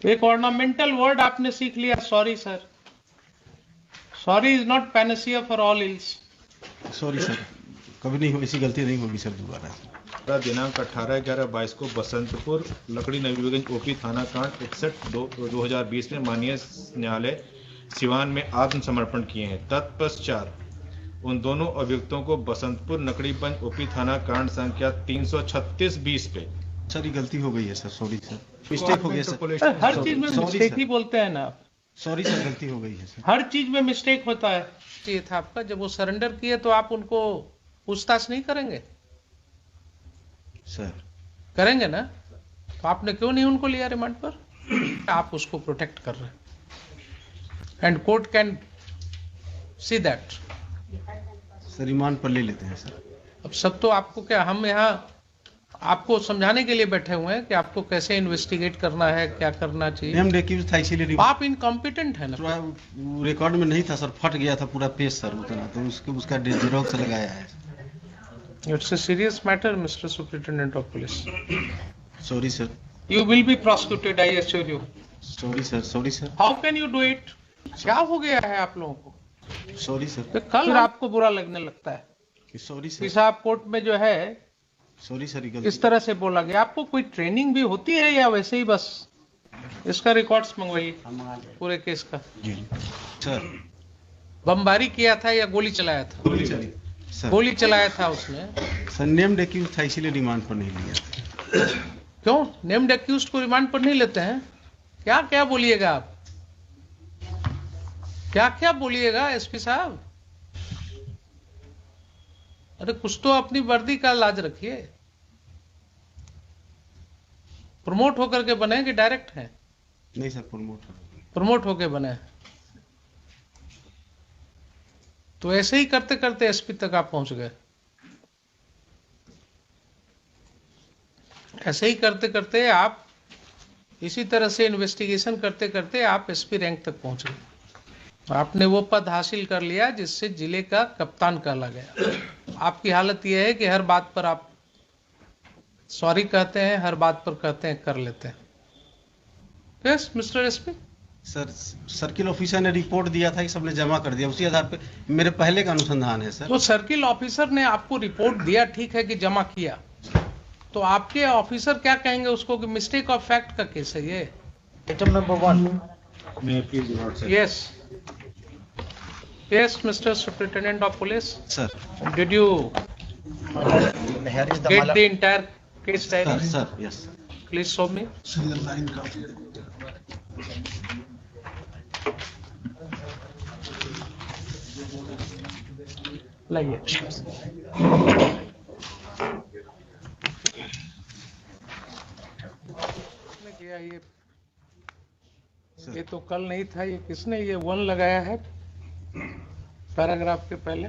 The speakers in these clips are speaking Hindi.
एक ऑर्नामेंटल वर्ड आपने सीख लिया, sorry sir. Sorry is not Panacea for all ills. Sorry sir, कभी नहीं हो, ऐसी गलती नहीं होगी सर दोबारा। दिनांक 18/11/22 को बसंतपुर लकड़ी नवीगंज ओपी थाना कांड 61/2020 में माननीय न्यायालय सिवान में आत्मसमर्पण किए हैं। तत्पश्चात उन दोनों अभियुक्तों को बसंतपुर नकड़ीगंज ओपी थाना कांड संख्या 336-20 पे सर ये गलती हो गई है सर, सॉरी सर, मिस्टेक हो गया सर। हर चीज में मिस्टेक ही बोलते हैं ना आप। सॉरी सर, गलती हो गई है सर। हर चीज में मिस्टेक होता है। ये था आपका, जब वो सरेंडर किए तो आप उनको पूछताछ नहीं करेंगे? सर करेंगे ना? तो आपने क्यों नहीं उनको लिया रिमांड पर? आप उसको प्रोटेक्ट कर रहे हैं and court can see that. Sir remand पर ले लेते हैं सर। अब सब तो आपको क्या, हम यहाँ आपको समझाने के लिए बैठे हुए हैं कि आपको कैसे इन्वेस्टिगेट करना है, क्या करना चाहिए। नेम एक्यूज था इसीलिए आप इनकॉम्पिटेंट है ना। रिकॉर्ड में नहीं था सर, फट गया था पूरा पेज सर उतना, तो उसका जेरोक्स लगाया है। It's a serious matter mister superintendent of police. Sorry sir. You will be prosecuted, I assure you. Sorry sir, sorry sir. How can you do it? क्या हो गया है आप लोगों को? Sorry sir. तो कल आपको बुरा लगने लगता है सॉरी कि सर। साहब कोर्ट में जो है सॉरी सर, इस तरह से बोला गया। आपको कोई ट्रेनिंग भी होती है या वैसे ही बस? इसका रिकॉर्ड्स मंगवाइए पूरे केस का। जी सर। बमबारी किया था या गोली चलाया था? गोली चली सर। गोली चलाया था उसने। सर नेम एक्यूज था इसीलिए रिमांड पर नहीं लिया। क्यों नेम्ड एक्यूज्ड को रिमांड पर नहीं लेते हैं? क्या क्या बोलिएगा आप, क्या क्या बोलिएगा एसपी साहब? अरे कुछ तो अपनी वर्दी का लाज रखिए। प्रमोट होकर के बने कि डायरेक्ट हैं? नहीं सर, प्रमोट होके बने। तो ऐसे ही करते करते एसपी तक आप पहुंच गए। ऐसे ही करते करते आप, इसी तरह से इन्वेस्टिगेशन करते करते आप एसपी रैंक तक पहुंच गए। आपने वो पद हासिल कर लिया जिससे जिले का कप्तान कहला गया। आपकी हालत यह है कि हर बात पर आप सॉरी कहते हैं, हर बात पर कहते हैं कर लेते हैं। Yes mister SP. Sir circle officer ने रिपोर्ट दिया था कि सबने जमा कर दिया, उसी आधार पे मेरे पहले का अनुसंधान है सर। तो सर्किल ऑफिसर ने आपको रिपोर्ट दिया, ठीक है कि जमा किया, तो आपके ऑफिसर क्या कहेंगे उसको कि मिस्टेक ऑफ फैक्ट का केस है ये? Item number 1। Yes yes mister superintendent of police sir. Did you Here is the get mala. the entire case diary? Sir yes. Please show me. लाइए। किया ये तो कल नहीं था, ये किसने ये 1 लगाया है पैराग्राफ के पहले?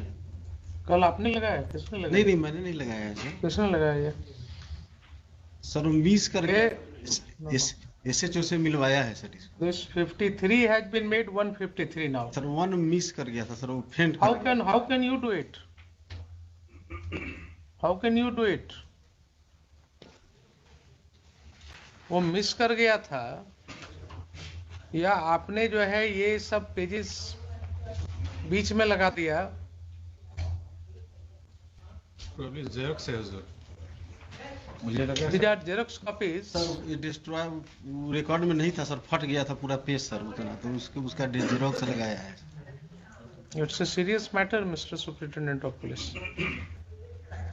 कल आपने लगाया? किसने लगाया? नहीं मैंने नहीं लगाया है सर। किसने लगाया ये? सर 20 करके एसएचओ से मिलवाया है सर इसको। This 53 has been made 153 now. Sir 1 miss कर गया था सर, वो फेंट How can you do it? How can you do it? वो मिस कर गया था या आपने जो है ये सब पेजेस बीच में लगा दिया? Probably Xerox है हुजूर। मुझे लगा These are Xerox copies. Sir ये डिस्ट्रॉय रिकॉर्ड में नहीं था सर, फट गया था पूरा पेज सर उतना, तो उसका जेरोक्स लगाया है। It's a serious matter, Mr. Superintendent of Police.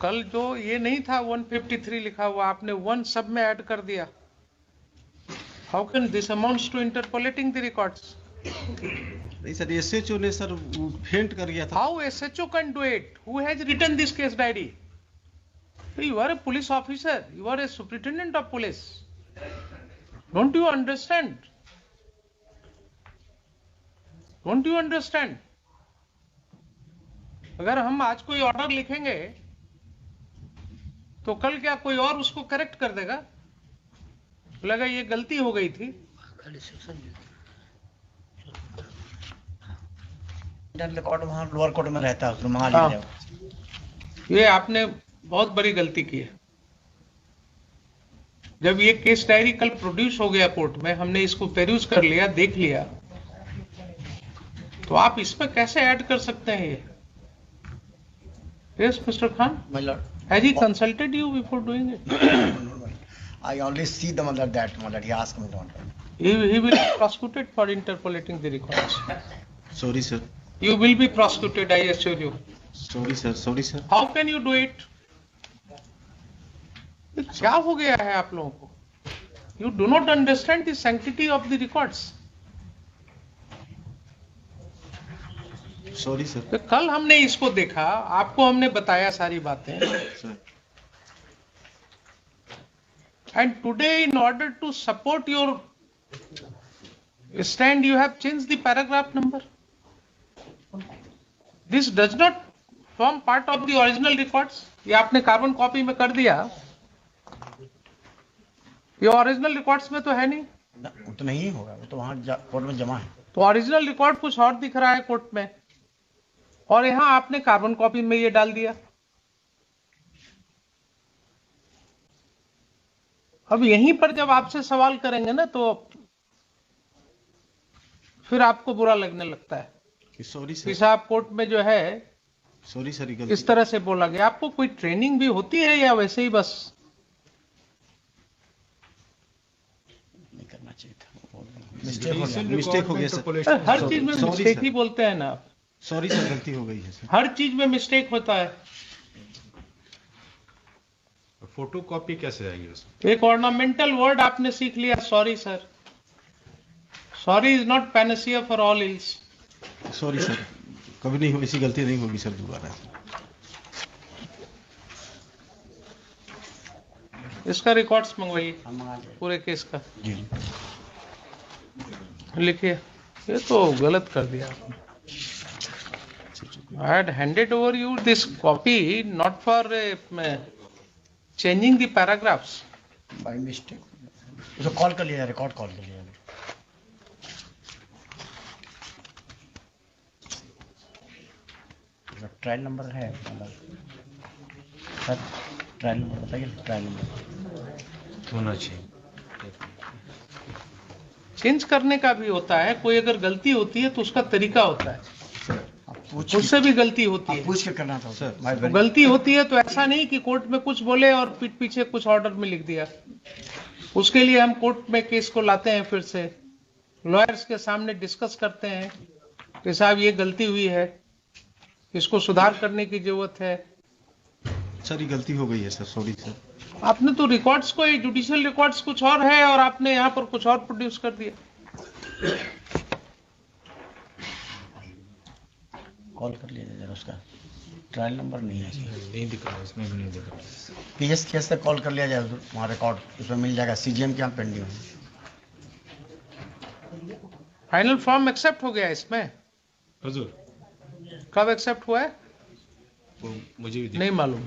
कल जो ये नहीं था 153 लिखा हुआ, आपने 1 सब में ऐड कर दिया। How can this amounts to interpolating the records? नहीं सर एसएचओ ने सर फेंट कर गया था। How SHO can do it? Who has written this case diary? You are a police officer. You are a superintendent of police. Don't you understand? Don't you understand? अगर हम आज कोई ऑर्डर लिखेंगे तो कल क्या कोई और उसको करेक्ट कर देगा? लगा ये गलती हो गई थी। रिकॉर्ड वहाँ लोअर कोर्ट में रहता है, उसको मंगा लीजिए। ये आपने बहुत बड़ी गलती की है। जब ये केस डायरी कल प्रोड्यूस हो गया कोर्ट में, हमने इसको पेरूज कर लिया, देख लिया, तो आप इसमें कैसे ऐड कर सकते हैं ये? Yes mister Khan, My lord, has he consulted you before doing it? I only see the mother that mother. He asked me not. He will be prosecuted for interpolating the records. Sorry sir, You will be prosecuted, I assure you. Sorry sir, sorry sir. How can you do it? ये क्या हो गया है आप लोगों को? You do not understand the sanctity of the records. Sorry sir. तो कल हमने इसको देखा, आपको हमने बताया सारी बातें, sir, and today in order to support your stand you have changed the paragraph number. This does not form part of the original records. ये आपने कार्बन कॉपी में कर दिया, ये ओरिजिनल रिकॉर्ड्स में तो है नहीं। वो तो नहीं होगा, वो तो वहाँ कोर्ट में जमा है। तो ओरिजिनल रिकॉर्ड कुछ और दिख रहा है कोर्ट में, और यहां आपने कार्बन कॉपी में ये डाल दिया। अब यहीं पर जब आपसे सवाल करेंगे ना, तो फिर आपको बुरा लगने लगता है सॉरी कि सर, साहब कोर्ट में जो है सॉरी सर, इस तरह से बोला गया। आपको कोई ट्रेनिंग भी होती है या वैसे ही बस? नहीं करना चाहिए था, मिस्टेक हो गया सर। हर चीज में Sorry, मिस्टेक sir. ही बोलते हैं ना आप। सॉरी सर, गलती हो गई है सर। हर चीज में मिस्टेक होता है। फोटो कॉपी कैसे आएगी उसमें? एक ऑर्नामेंटल वर्ड आपने सीख लिया, sorry sir. Sorry is not Panacea for all ills. Sorry sir, कभी नहीं हो, ऐसी गलती नहीं होगी सर दोबारा। इसका रिकॉर्ड्स मंगवाइए हम मंगा लेंगे। पूरे केस का, जी, लिखिए। ये तो गलत कर दिया आपने। I had handed over you this copy not for changing the paragraphs. By mistake उसको कॉल कर लिया, रिकॉर्ड कॉल कर लिया। ट्रायल नंबर है सर, ट्रायल नंबर बताइए, ट्रायल नंबर होना चाहिए। चेंज करने का भी होता है, कोई अगर गलती होती है तो उसका तरीका होता है, आप पूछ उससे भी गलती होती आप है। पूछ के करना था सर, भाई तो गलती होती है तो ऐसा नहीं कि कोर्ट में कुछ बोले और पीठ पीछे कुछ ऑर्डर में लिख दिया। उसके लिए हम कोर्ट में केस को लाते हैं, फिर से लॉयर्स के सामने डिस्कस करते हैं कि साहब ये गलती हुई है, इसको सुधार करने की जरूरत है। सर ये गलती हो गई है सर, सॉरी सर। आपने तो रिकॉर्ड्स को, जुडिशियल रिकॉर्ड्स कुछ और है और आपने यहाँ पर कुछ और प्रोड्यूस कर दिया। कॉल कर लिया जरा, उसका ट्रायल नंबर नहीं है, नहीं दिख रहा, इसमें भी नहीं दिख रहा। पीएस केस से कॉल कर लिया जाए, वहाँ रिकॉर्ड उसमें मिल जाएगा, सीजीएम के यहाँ पेंडिंग है। फाइनल फॉर्म एक्सेप्ट हो गया इसमें? हुजूर, कब एक्सेप्ट हुआ है? वो मुझे भी नहीं मालूम।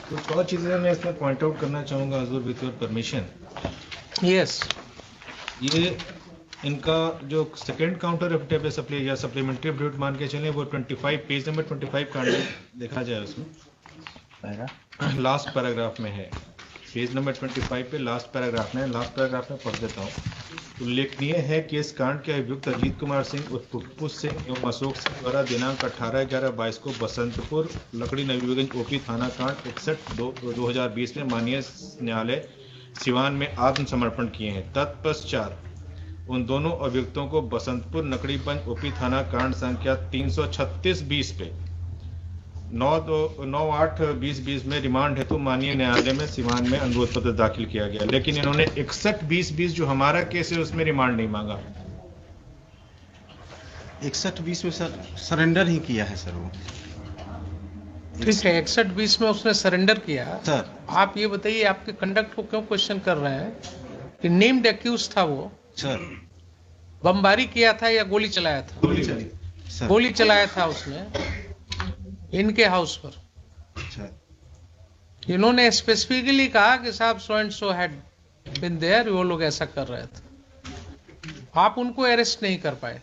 कुछ और चीजें मैं इसमें पॉइंट आउट करना चाहूंगा हुजूर, विद योर परमिशन। यस, ये इनका जो सेकंड काउंटर एफिडेविट सप्लाई या सप्लीमेंट्री एफिडेविट मान के चलें, वो 25 पेज नंबर 25 का देखा जाए उसमें लास्ट पैराग्राफ में है। पेज नंबर 25 पे लास्ट पैराग्राफ में, लास्ट पैराग्राफ में पढ़ देता हूँ। उल्लेखनीय है कि इस कांड के अभियुक्त अजीत कुमार सिंह उर्फ पुप्पू सिंह एवं अशोक सिंह द्वारा दिनांक 18/11/22 को बसंतपुर लकड़ी नवीगंज ओपी थाना कांड 61/2020 में माननीय न्यायालय सिवान में आत्मसमर्पण किए हैं। तत्पश्चात उन दोनों अभियुक्तों को बसंतपुर नकड़ीगंज ओपी थाना कांड संख्या 336/20 पे 9/8/2020 में रिमांड हेतु माननीय न्यायालय में सिवान में अनुरोध पत्र दाखिल किया गया, लेकिन इन्होंने 61/2020 जो हमारा केस है उसमें रिमांड नहीं मांगा। 61-20 में सर सरेंडर ही किया है सर वो। ठीक है, 61-20 में उसने सरेंडर किया। सर आप ये बताइए, आपके कंडक्ट को क्यों क्वेश्चन कर रहे हैं कि नेम्ड एक्यूज था वो, सर बमबारी किया था या गोली चलाया था? गोली चली सर। गोली चलाया था उसने इनके हाउस पर। सर इन्होंने स्पेसिफिकली कहा कि साहब so and so had been there, वो लोग ऐसा कर रहे थे। आप उनको अरेस्ट नहीं कर पाए।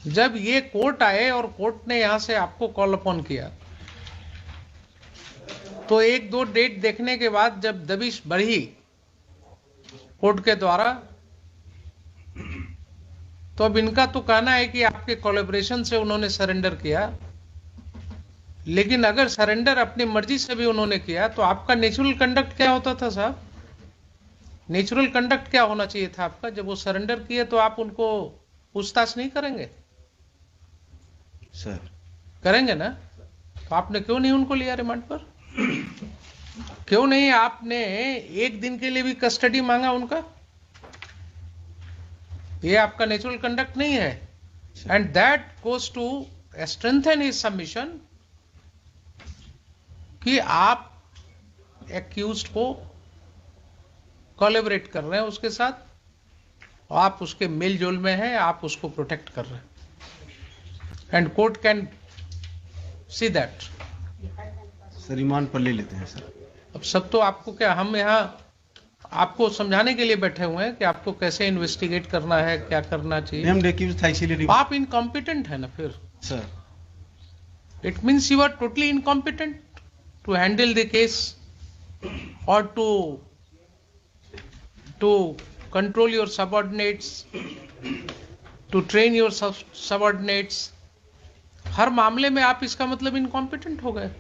जब ये कोर्ट आए और कोर्ट ने यहां से आपको कॉल अपॉन किया तो एक दो डेट देखने के बाद जब दबिश बढ़ी कोर्ट के द्वारा, तो अब इनका तो कहना है कि आपके कोलैबोरेशन से उन्होंने सरेंडर किया, लेकिन अगर सरेंडर अपनी मर्जी से भी उन्होंने किया तो आपका नेचुरल कंडक्ट क्या होता था साहब? नेचुरल कंडक्ट क्या होना चाहिए था आपका? जब वो सरेंडर किए तो आप उनको पूछताछ नहीं करेंगे? सर करेंगे ना? तो आपने क्यों नहीं उनको लिया रिमांड पर? क्यों नहीं आपने एक दिन के लिए भी कस्टडी मांगा उनका? ये आपका नेचुरल कंडक्ट नहीं है, and that goes to strengthen his submission कि आप एक्यूज्ड को कोलैबोरेट कर रहे हैं उसके साथ, आप उसके मेल जोल में हैं, आप उसको प्रोटेक्ट कर रहे हैं, and court can see that. Sir remand पर ले लेते हैं सर। अब सब तो आपको क्या, हम यहाँ आपको समझाने के लिए बैठे हुए हैं कि आपको कैसे इन्वेस्टिगेट करना है, क्या करना चाहिए। नेम्ड एक्यूज्ड था इसीलिए आप इनकॉम्पिटेंट है ना फिर। Sir it means you are totally incompetent to handle the case और to control your subordinates, to train your subordinates. हर मामले में आप इसका मतलब इनकॉम्पिटेंट हो गए।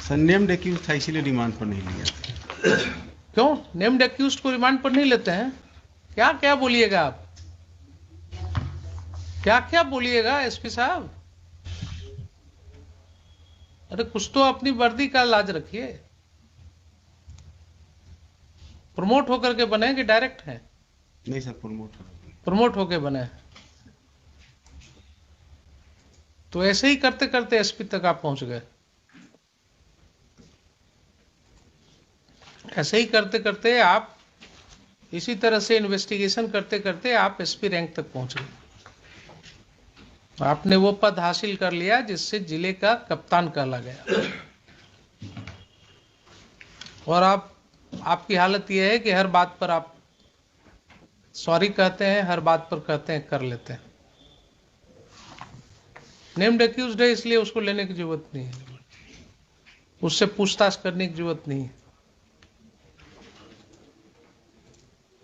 सर नेम्ड एक्यूज्ड था इसीलिए रिमांड पर नहीं लिया। क्यों नेम्ड एक्यूज्ड को रिमांड पर नहीं लेते हैं? क्या क्या बोलिएगा आप, क्या क्या बोलिएगा एसपी साहब? अरे कुछ तो अपनी वर्दी का लाज रखिए। प्रमोट होकर के बने कि डायरेक्ट हैं? नहीं सर प्रमोट होके बने। तो ऐसे ही करते करते एसपी तक आप पहुंच गए। ऐसे ही करते करते आप इसी तरह से इन्वेस्टिगेशन करते करते आप एसपी रैंक तक पहुंच गए। आपने वो पद हासिल कर लिया जिससे जिले का कप्तान कहला गया। और आपकी हालत यह है कि हर बात पर आप सॉरी कहते हैं, हर बात पर कहते हैं कर लेते हैं। नेम्ड एक्यूज्ड है इसलिए उसको लेने की जरूरत नहीं है, उससे पूछताछ करने की जरूरत नहीं है।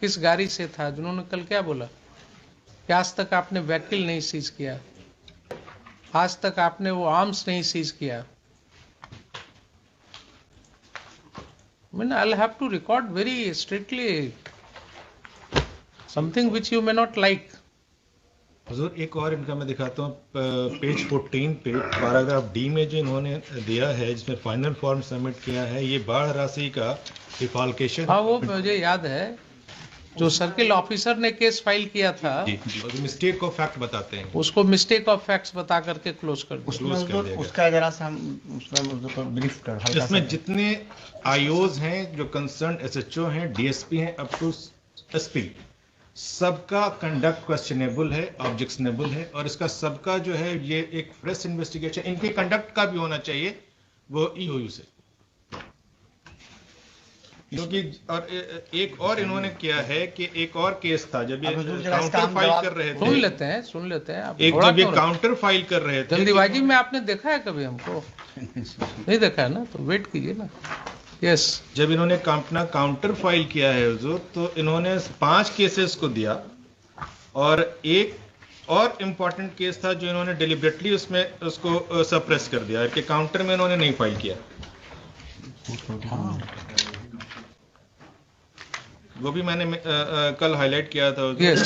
किस गाड़ी से था? जिन्होंने कल क्या बोला कि आज तक आपने व्हीकल नहीं सीज किया, आज तक आपने वो आर्म्स नहीं सीज किया। I'll have to record very strictly something which you may not like. हुजूर एक और इनका मैं दिखाता हूँ, पेज 14 पे पैराग्राफ डी में जो इन्होंने दिया है, जिसमें फाइनल फॉर्म सबमिट किया है, ये बाढ़ राशि का डिफॉल्केशन। हाँ वो मुझे याद है, जो सर्किल ऑफिसर ने केस फाइल किया था, मिस्टेक ऑफ फैक्ट बताते हैं, उसको मिस्टेक ऑफ फैक्ट्स बता करके क्लोज कर दिया। उसका जरा सा हम उसमें ब्रीफ कर हल्का सा। इसमें जितने आईओज हैं, जो कंसर्न एसएचओ हैं, डीएसपी हैं, अप टू एसपी, सबका कंडक्ट क्वेश्चनेबल है, ऑब्जेक्शनेबल है, और इसका सबका जो है ये एक फ्रेश इन्वेस्टिगेशन इनके कंडक्ट का भी होना चाहिए, वो ईओयू से। क्योंकि और एक और इन्होंने किया है कि एक और केस था जब ये काउंटर फाइल कर रहे थे। सुन लेते हैं आप। एक जब ये काउंटर फाइल कर रहे थे, जल्दीबाजी में आपने देखा है कभी हमको? नहीं देखा है ना, तो वेट कीजिए ना। यस, जब इन्होंने अपना काउंटर फाइल किया है हुजूर, तो इन्होंने 5 केसेस को दिया, और एक और इम्पोर्टेंट केस था जो इन्होंने डिलिबरेटली उसमें उसको सप्रेस कर दिया कि काउंटर में इन्होंने नहीं फाइल किया। वो भी मैंने कल हाईलाइट किया था। yes.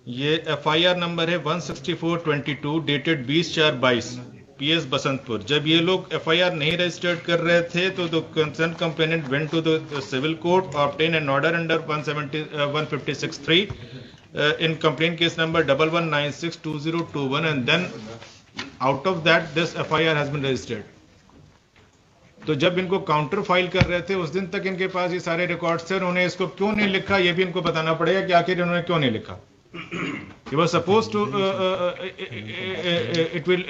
ये एफआईआर नंबर है 164/22 डेटेड 20/4/22 पीएस बसंतपुर। जब ये लोग एफआईआर नहीं रजिस्टर्ड कर रहे थे तो the concern complainant went to the civil court, obtain an order under 156(3) in complaint case number 11962021, and then out of that this FIR has been registered. तो जब इनको काउंटर फाइल कर रहे थे उस दिन तक इनके पास ये सारे रिकॉर्ड्स थे, उन्होंने इसको क्यों नहीं लिखा ये भी इनको बताना पड़ेगा कि आखिर इन्होंने क्यों नहीं लिखा। He was supposed to it will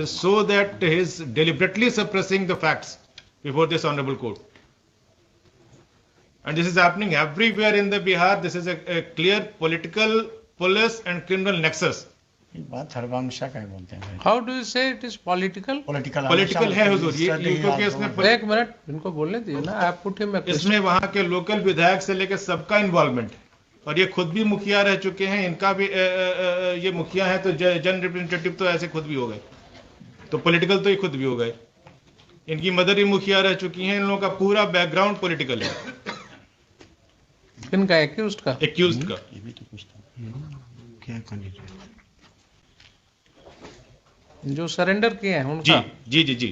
show that he is deliberately suppressing the facts before this honorable court, and this is happening everywhere in the Bihar. This is a clear political, police and criminal nexus ये बात हरवंशा का ही बोलते हैं। हाउ डू यू से इट इज पॉलिटिकल? पॉलिटिकल है हुजूर, ये क्योंकि इसमें एक मिनट इनको बोलने दीजिए ना, आप पुट हिम इसमें वहां के लोकल विधायक से लेकर सबका इन्वॉल्वमेंट है, और ये खुद भी मुखिया रह चुके हैं, इनका भी ये मुखिया है तो जन रिप्रेजेंटेटिव तो ऐसे खुद भी हो गए, तो पॉलिटिकल तो ये खुद भी हो गए। इनकी मदर भी मुखिया रह चुकी हैं, इन लोगों का पूरा बैकग्राउंड पॉलिटिकल है। किनका? एक्यूज्ड का? एक्यूज्ड का। ये भी तो पूछता क्या कैंडिडेट जो सरेंडर किए हैं जी उनका? जी जी जी।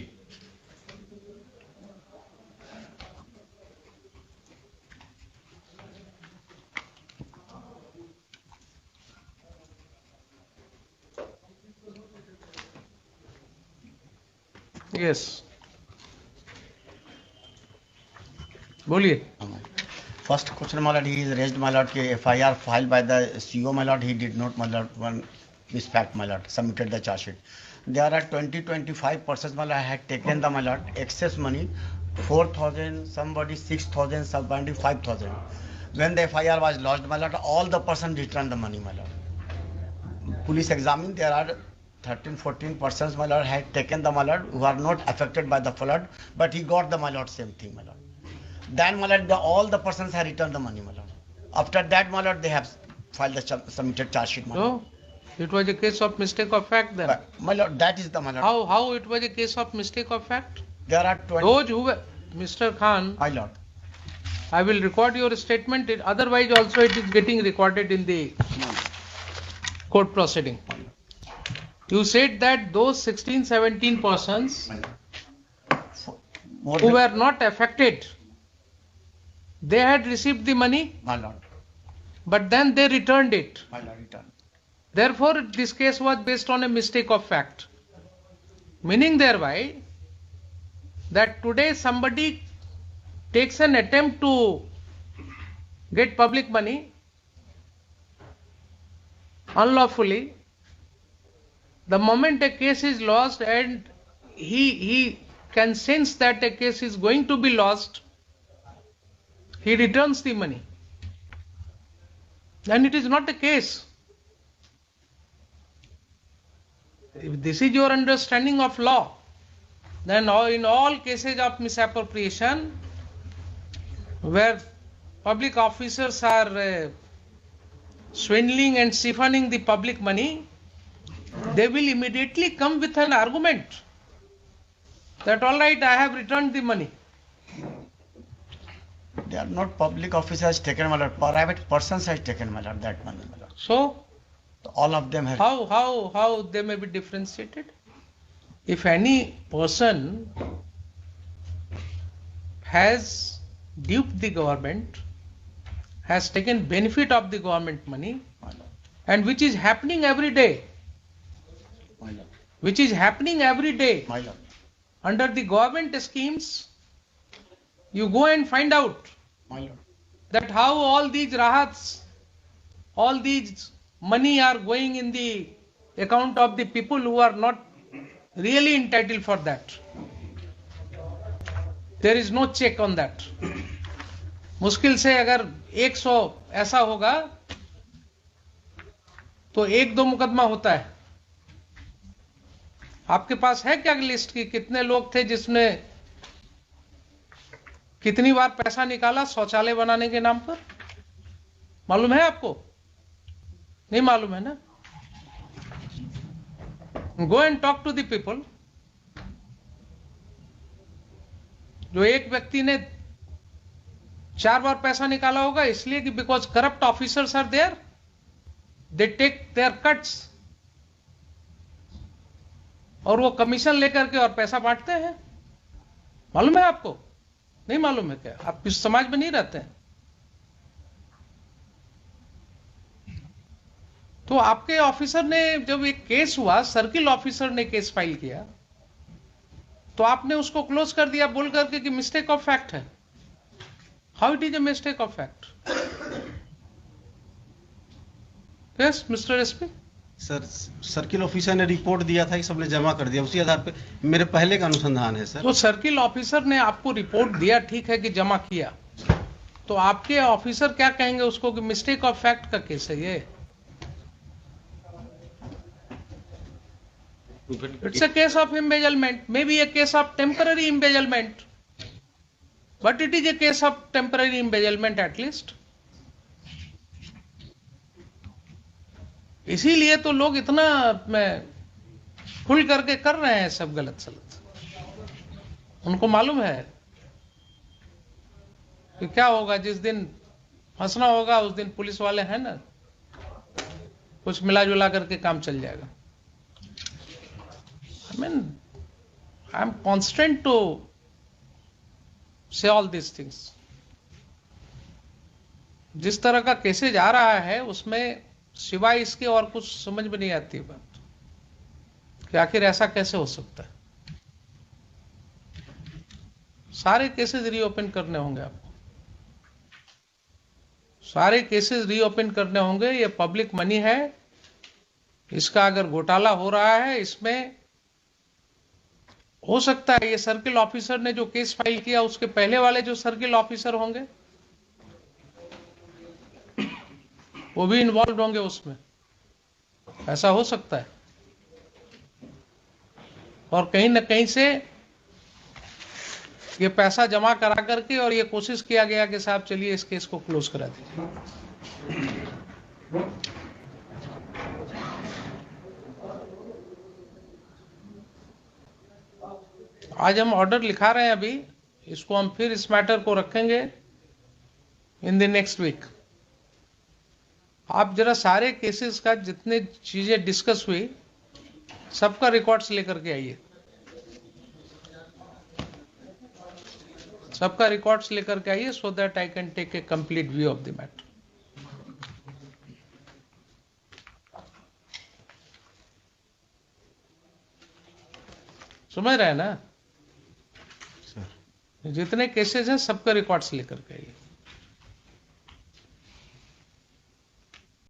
यस, बोलिए। First question, my lord, he is raised, my lord, FIR filed by the CO, my lord, he did not, my lord, one misfact, my lord, submitted the charge sheet. There are 25 persons, my lord, had taken the, my lord, excess money, 4,000, somebody 6,000, somebody 5,000. When the FIR was lodged, my lord, all the persons returned the money, my lord. Police examined, there are 13-14 persons, my lord, had taken the, my lord, who are not affected by the flood, but he got the, my lord, same thing, my lord. Then, my lord, all the persons have returned the money, my lord. After that, my lord, they have filed the submitted charge sheet, my lord. So, it was a case of mistake of fact then. But, my lord, that is the, my lord. How it was a case of mistake of fact? There are 20. Those who were, Mr. Khan, My lord. I will record your statement. Otherwise, also it is getting recorded in the court proceeding. You said that those 16-17 persons More who than- were not affected, they had received the money, My lord. but then they returned it. My lord, return. Therefore, this case was based on a mistake of fact. Meaning thereby that today somebody takes an attempt to get public money unlawfully. The moment a case is lost and he can sense that a case is going to be lost, he returns the money. Then it is not a case. If this is your understanding of law, then in all cases of misappropriation, where public officers are swindling and siphoning the public money, they will immediately come with an argument that all right, I have returned the money. They are not public officers taken, my lord. Private persons has taken, my lord, that money, my lord. So, All of them have. how they may be differentiated? If any person has duped the government, has taken benefit of the government money, My lord. and which is happening every day, My lord. which is happening every day My lord. under the government schemes, you go and find out My lord. that how all these rahats, all these money are going in the account of the people who are not really entitled for that. There is no check on that. मुश्किल से अगर 100 ऐसा होगा तो 1-2 मुकदमा होता है। आपके पास है क्या लिस्ट की कितने लोग थे जिसने कितनी बार पैसा निकाला शौचालय बनाने के नाम पर? मालूम है आपको? नहीं मालूम है ना? Go and talk to the people. जो एक व्यक्ति ने 4 बार पैसा निकाला होगा इसलिए कि because corrupt officers are there, they take their cuts, और वो कमीशन लेकर के और पैसा बांटते हैं। मालूम है आपको? नहीं मालूम है क्या? आप इस समाज में नहीं रहते हैं। तो आपके ऑफिसर ने जब एक केस हुआ, सर्किल ऑफिसर ने केस फाइल किया, तो आपने उसको क्लोज कर दिया बोल करके कि मिस्टेक ऑफ फैक्ट है। How it is a mistake of fact? Yes mister SP. Sir circle officer ने रिपोर्ट दिया था कि सबने जमा कर दिया, उसी आधार पे मेरे पहले का अनुसंधान है सर। तो सर्किल ऑफिसर ने आपको रिपोर्ट दिया, ठीक है कि जमा किया, तो आपके ऑफिसर क्या कहेंगे उसको कि मिस्टेक ऑफ फैक्ट का केस है ये? It's a case of embezzlement, maybe a case of temporary embezzlement, but it is a case of temporary embezzlement at least. इसीलिए तो लोग इतना खुल करके कर रहे हैं सब गलत सलत। उनको मालूम है कि क्या होगा, जिस दिन फंसना होगा उस दिन पुलिस वाले हैं ना, कुछ मिला जुला करके काम चल जाएगा। I mean, I am constant to say all these things. जिस तरह का केसेज आ रहा है उसमें सिवाय इसके और कुछ समझ में नहीं आती बात कि आखिर ऐसा कैसे हो सकता है। सारे केसेस रीओपन करने होंगे आपको, सारे केसेस रीओपन करने होंगे। ये पब्लिक मनी है, इसका अगर घोटाला हो रहा है, इसमें हो सकता है ये सर्किल ऑफिसर ने जो केस फाइल किया उसके पहले वाले जो सर्किल ऑफिसर होंगे वो भी इन्वॉल्व होंगे उसमें, ऐसा हो सकता है। और कहीं ना कहीं से ये पैसा जमा करा करके और ये कोशिश किया गया कि साहब चलिए इस केस को क्लोज करा दीजिए। आज हम ऑर्डर लिखा रहे हैं, अभी इसको हम फिर इस मैटर को रखेंगे इन द नेक्स्ट वीक। आप जरा सारे केसेस का जितने चीजें डिस्कस हुई सबका रिकॉर्ड्स लेकर के आइए, सबका रिकॉर्ड्स लेकर के आइए, so that I can take a complete view of the matter. समझ रहे हैं ना? जितने केसेस हैं सबका रिकॉर्ड्स लेकर के आइए।